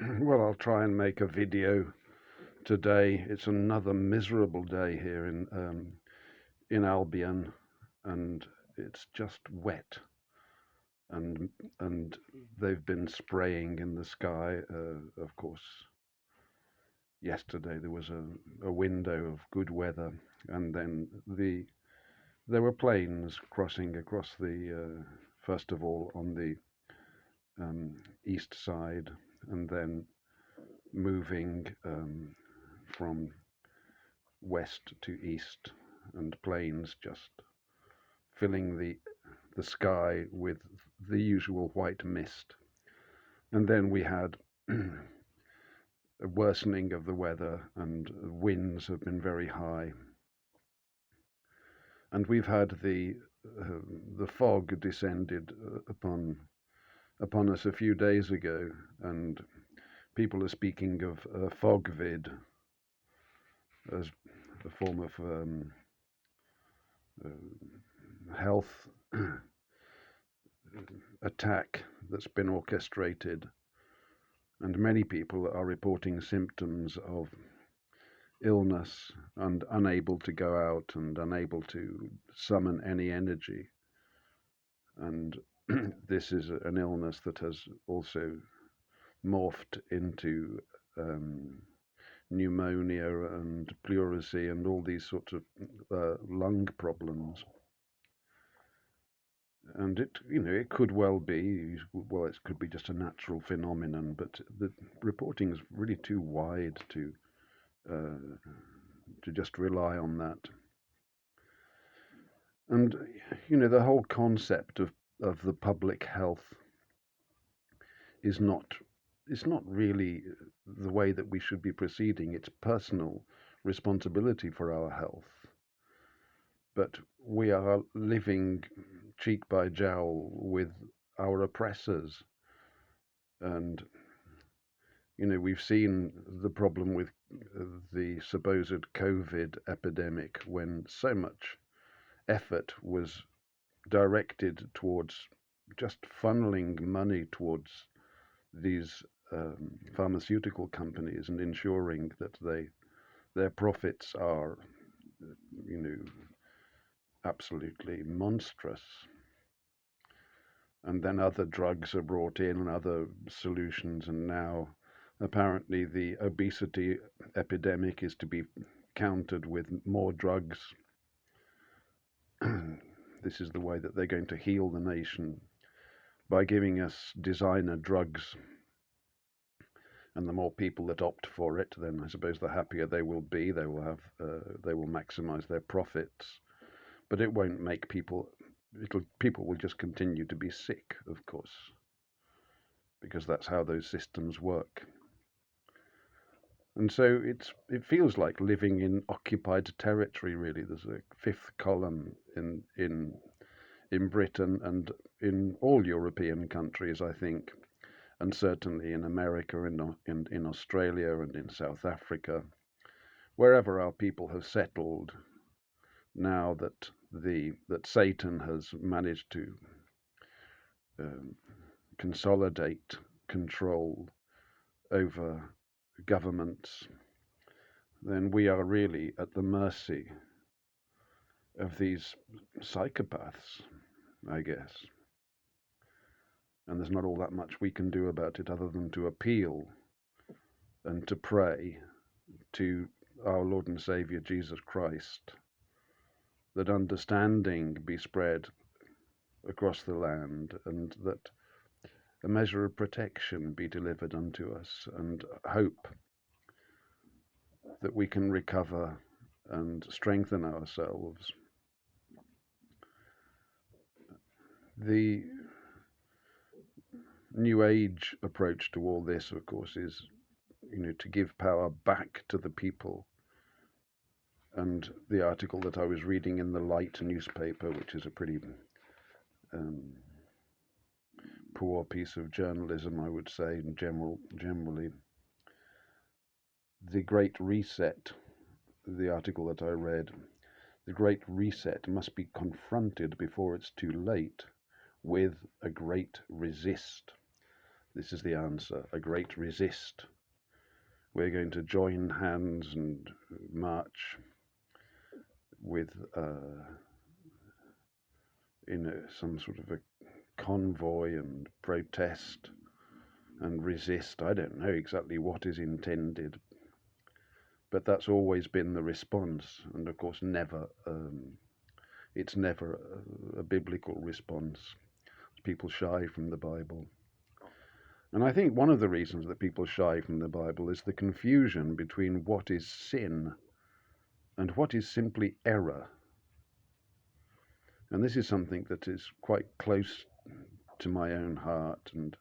Well, I'll try and make a video today. It's another miserable day here in Albion, and it's just wet, and and they've been spraying in the sky. Of course, yesterday there was a window of good weather, and then there were planes crossing across the first of all on the east side, and then moving from west to east, and planes just filling the sky with the usual white mist. And then we had a worsening of the weather, and winds have been very high. And we've had the fog descended upon us a few days ago, and people are speaking of Fogvid as a form of health attack that's been orchestrated, and many people are reporting symptoms of illness and unable to go out and unable to summon any energy. And this is an illness that has also morphed into pneumonia and pleurisy and all these sorts of lung problems. And it could well be, well, it could be just a natural phenomenon, but the reporting is really too wide to just rely on that. And the whole concept of the public health is not really the way that we should be proceeding. It's personal responsibility for our health, but we are living cheek by jowl with our oppressors. And we've seen the problem with the supposed COVID epidemic, when so much effort was directed towards just funneling money towards these pharmaceutical companies and ensuring that their profits are, absolutely monstrous. And then other drugs are brought in and other solutions, and now apparently the obesity epidemic is to be countered with more drugs. This is the way that they're going to heal the nation, by giving us designer drugs. And the more people that opt for it, then I suppose the happier they will be. They will maximize their profits, but it won't make people. People will just continue to be sick, of course, because that's how those systems work. And so it feels like living in occupied territory, really. There's a fifth column in Britain and in all European countries, I think, and certainly in America, in Australia, and in South Africa, wherever our people have settled, now that Satan has managed to consolidate control over governments, then we are really at the mercy of these psychopaths, I guess. And there's not all that much we can do about it other than to appeal and to pray to our Lord and Saviour Jesus Christ, that understanding be spread across the land, and that a measure of protection be delivered unto us, and hope that we can recover and strengthen ourselves. The New Age approach to all this, of course, is to give power back to the people. And the article that I was reading in the Light newspaper, which is a pretty poor piece of journalism, I would say, generally, the Great Reset, the article that I read, the Great Reset must be confronted before it's too late with a great resist. This is the answer: a great resist. We're going to join hands and march with, some sort of a convoy and protest and resist. I don't know exactly what is intended, but that's always been the response. And of course, it's never a biblical response. People shy from the Bible. And I think one of the reasons that people shy from the Bible is the confusion between what is sin and what is simply error. And this is something that is quite close to my own heart, and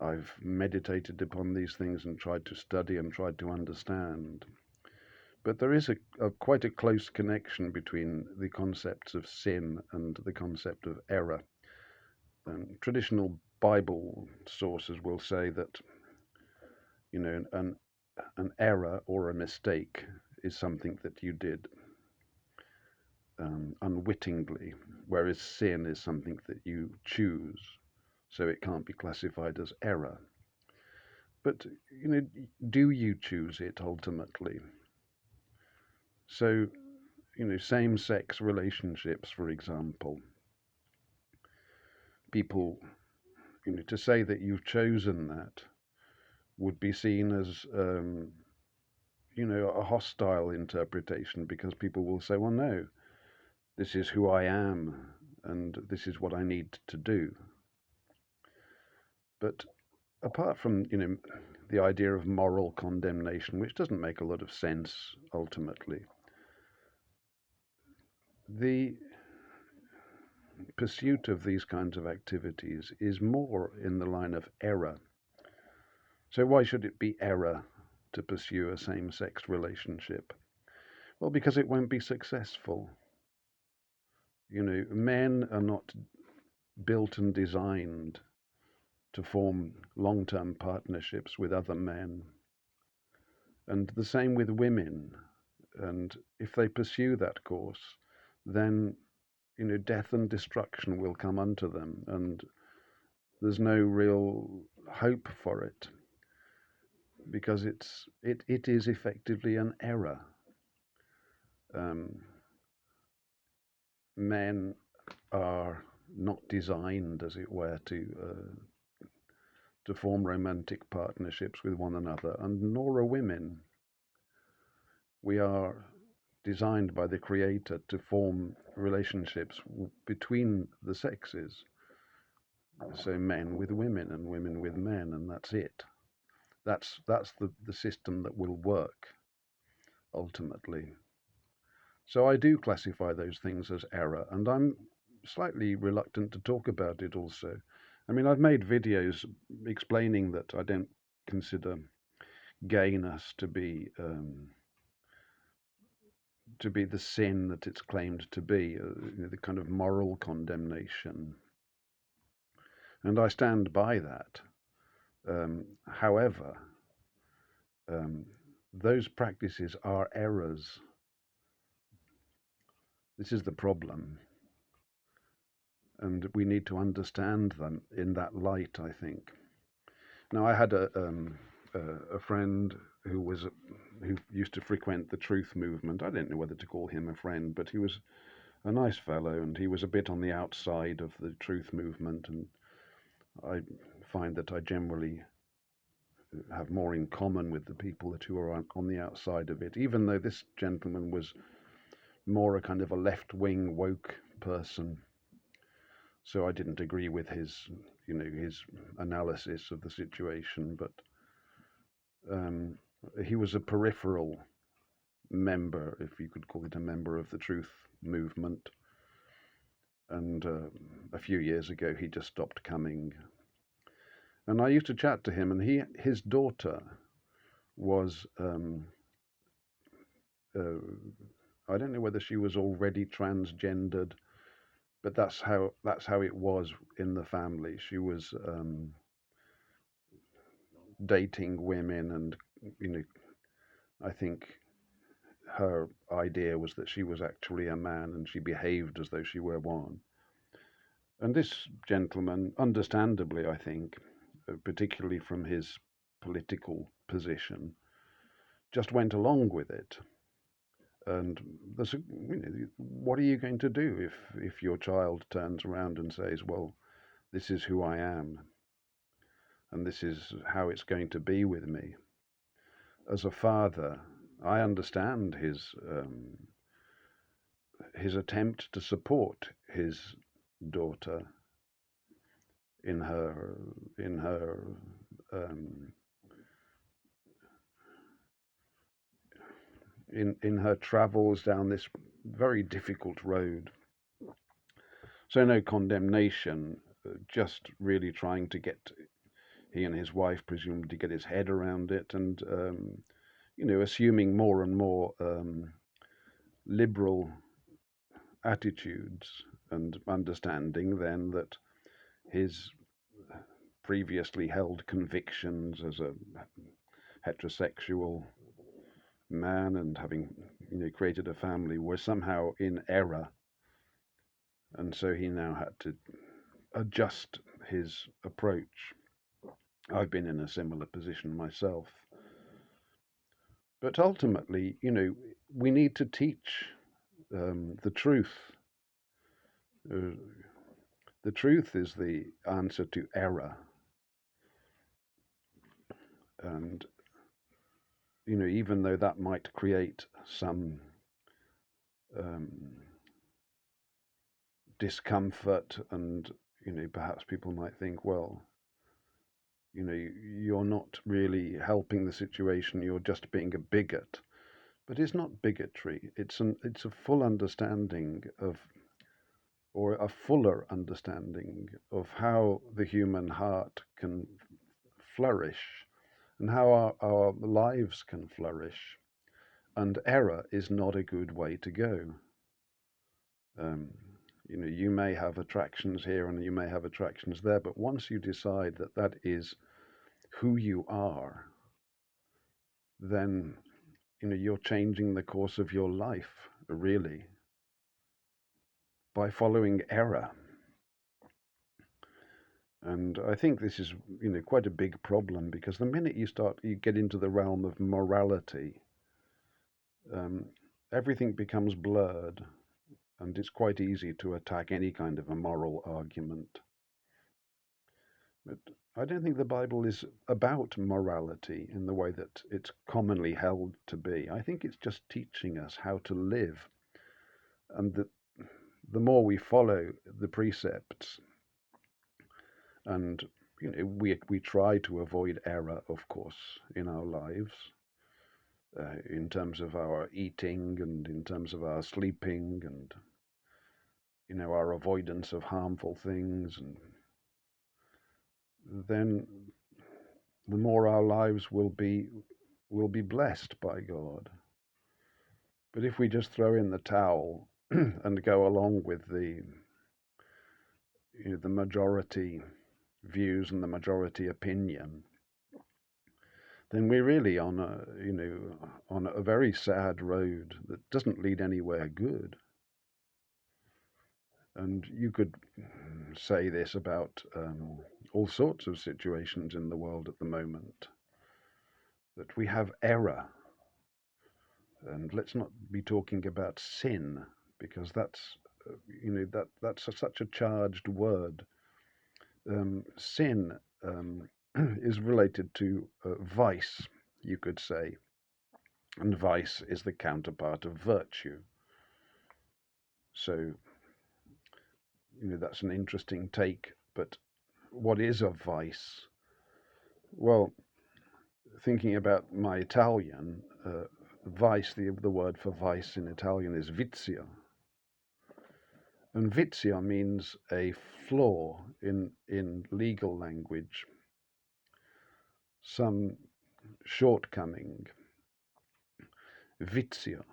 I've meditated upon these things and tried to study and tried to understand. But there is quite a close connection between the concepts of sin and the concept of error. Traditional Bible sources will say that, an error or a mistake is something that you did unwittingly, whereas sin is something that you choose, so it can't be classified as error. But, do you choose it ultimately? So, same-sex relationships, for example, people, to say that you've chosen that would be seen as, a hostile interpretation, because people will say, well, no, this is who I am, and this is what I need to do. But apart from, the idea of moral condemnation, which doesn't make a lot of sense ultimately, the pursuit of these kinds of activities is more in the line of error. So why should it be error to pursue a same-sex relationship? Well, because it won't be successful. Men are not built and designed to form long-term partnerships with other men. And the same with women. And if they pursue that course, then, death and destruction will come unto them, and there's no real hope for it, because it is effectively an error. Men are not designed, as it were, to form romantic partnerships with one another, and nor are women. We are designed by the Creator to form relationships between the sexes. So men with women and women with men, and that's it. That's the system that will work ultimately. So I do classify those things as error, and I'm slightly reluctant to talk about it also. I mean, I've made videos explaining that I don't consider gayness to be the sin that it's claimed to be, the kind of moral condemnation. And I stand by that. However, those practices are errors. This is the problem. And we need to understand them in that light, I think. Now, I had a friend who used to frequent the truth movement. I don't know whether to call him a friend, but he was a nice fellow, and he was a bit on the outside of the truth movement, and I find that I generally have more in common with the people who are on the outside of it, even though this gentleman was more a kind of a left-wing woke person. So I didn't agree with his analysis of the situation, but he was a peripheral member, if you could call it a member, of the truth movement. And a few years ago, he just stopped coming. And I used to chat to him, and his daughter was, I don't know whether she was already transgendered, but that's how it was in the family. She was dating women, and I think her idea was that she was actually a man, and she behaved as though she were one. And this gentleman, understandably, I think, particularly from his political position, just went along with it. And what are you going to do if your child turns around and says, well, this is who I am, and this is how it's going to be with me? As a father, I understand his attempt to support his daughter in her um, in her travels down this very difficult road. So no condemnation, just really trying to get, he and his wife presumed, to get his head around it, and assuming more and more liberal attitudes, and understanding then that his previously held convictions as a heterosexual man and having created a family were somehow in error, and so he now had to adjust his approach. I've been in a similar position myself, but ultimately, we need to teach the truth. The truth is the answer to error, and even though that might create some discomfort, and perhaps people might think, well, you're not really helping the situation, you're just being a bigot. But it's not bigotry, it's a full understanding of, or a fuller understanding of, how the human heart can flourish and how our lives can flourish. And error is not a good way to go. You may have attractions here and you may have attractions there, but once you decide that that is who you are, then you're changing the course of your life, really, by following error. And I think this is quite a big problem, because the minute you get into the realm of morality, everything becomes blurred, and it's quite easy to attack any kind of a moral argument. But I don't think the Bible is about morality in the way that it's commonly held to be. I think it's just teaching us how to live, and that the more we follow the precepts, and we try to avoid error, of course, in our lives, in terms of our eating and in terms of our sleeping, and our avoidance of harmful things, and then the more our lives will be blessed by God. But if we just throw in the towel and go along with the majority views and the majority opinion, then we're really on a very sad road that doesn't lead anywhere good. And you could say this about all sorts of situations in the world at the moment, that we have error. And let's not be talking about sin, because that's that's such a charged word. Sin is related to vice, you could say, and vice is the counterpart of virtue. So that's an interesting take. But what is a vice? Well, thinking about my Italian, vice, the word for vice in Italian is vizio. And vizio means a flaw in legal language, some shortcoming. Vizio.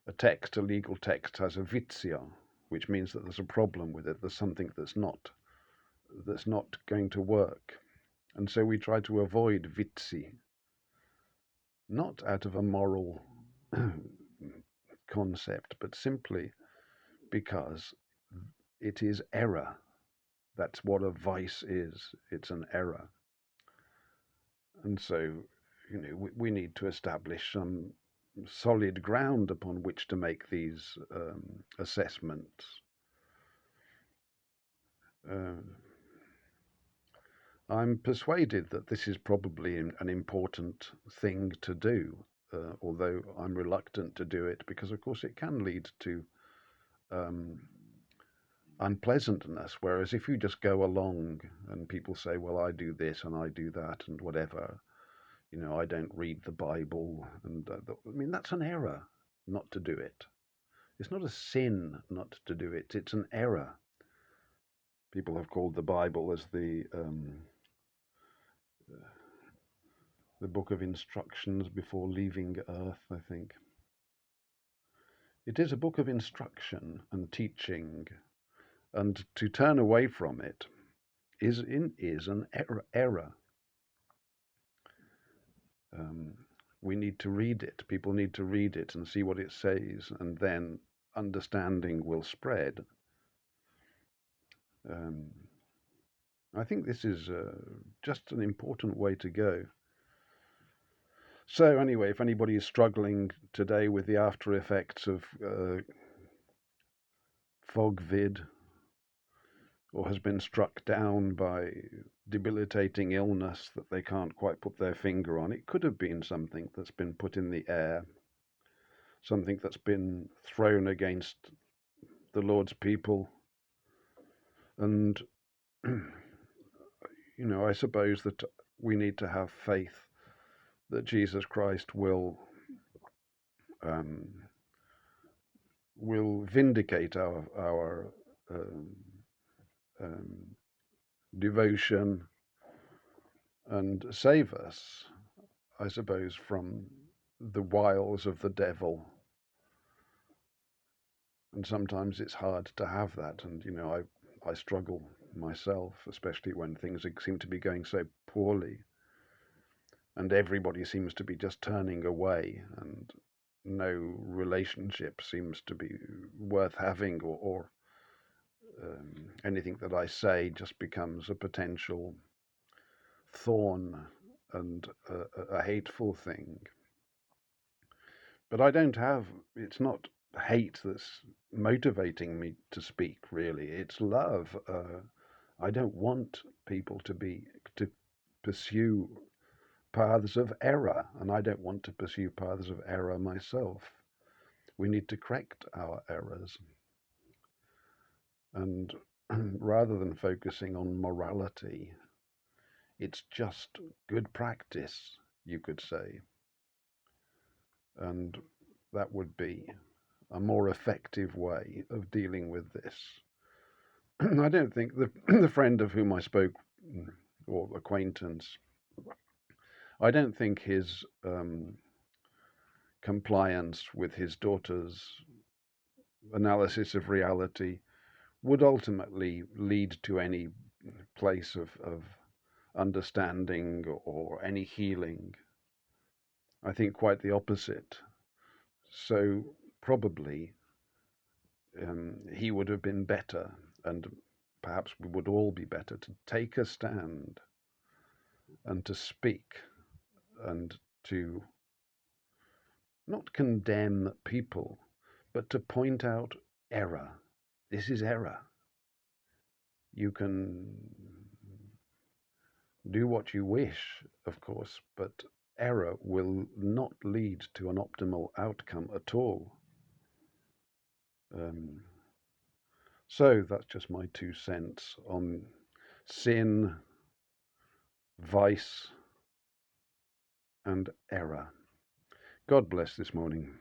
A legal text has a vizio, which means that there's a problem with it. There's something that's not going to work. And so we try to avoid vizi, not out of a moral concept, but simply because it is error. That's what a vice is. It's an error. And so, we need to establish some solid ground upon which to make these assessments. Uh, I'm persuaded that this is probably an important thing to do, although I'm reluctant to do it because, of course, it can lead to um, unpleasantness. Whereas if you just go along and people say, well, I do this and I do that and whatever, I don't read the Bible, and I mean, that's an error not to do it. It's not a sin not to do it, it's an error. People have called the Bible as the book of instructions before leaving earth, I think. It is a book of instruction and teaching, and to turn away from it is an error. We need to read it. People need to read it and see what it says, and then understanding will spread. I think this is just an important way to go. So anyway, if anybody is struggling today with the after effects of Fogvid, or has been struck down by debilitating illness that they can't quite put their finger on, it could have been something that's been put in the air, something that's been thrown against the Lord's people. And, I suppose that we need to have faith that Jesus Christ will vindicate our devotion and save us, I suppose, from the wiles of the devil. And sometimes it's hard to have that, and I struggle myself, especially when things seem to be going so poorly, and everybody seems to be just turning away, and no relationship seems to be worth having, or anything that I say just becomes a potential thorn and a hateful thing. But it's not hate that's motivating me to speak, really. It's love. I don't want people to pursue paths of error, and I don't want to pursue paths of error myself. We need to correct our errors. And rather than focusing on morality, it's just good practice, you could say. And that would be a more effective way of dealing with this. I don't think the friend of whom I spoke, or acquaintance, I don't think his compliance with his daughter's analysis of reality would ultimately lead to any place of understanding or any healing. I think quite the opposite. So probably he would have been better, and perhaps we would all be better, to take a stand and to speak and to not condemn people, but to point out error. This is error. You can do what you wish, of course, but error will not lead to an optimal outcome at all. So that's just my 2 cents on sin, vice, and error. God bless this morning.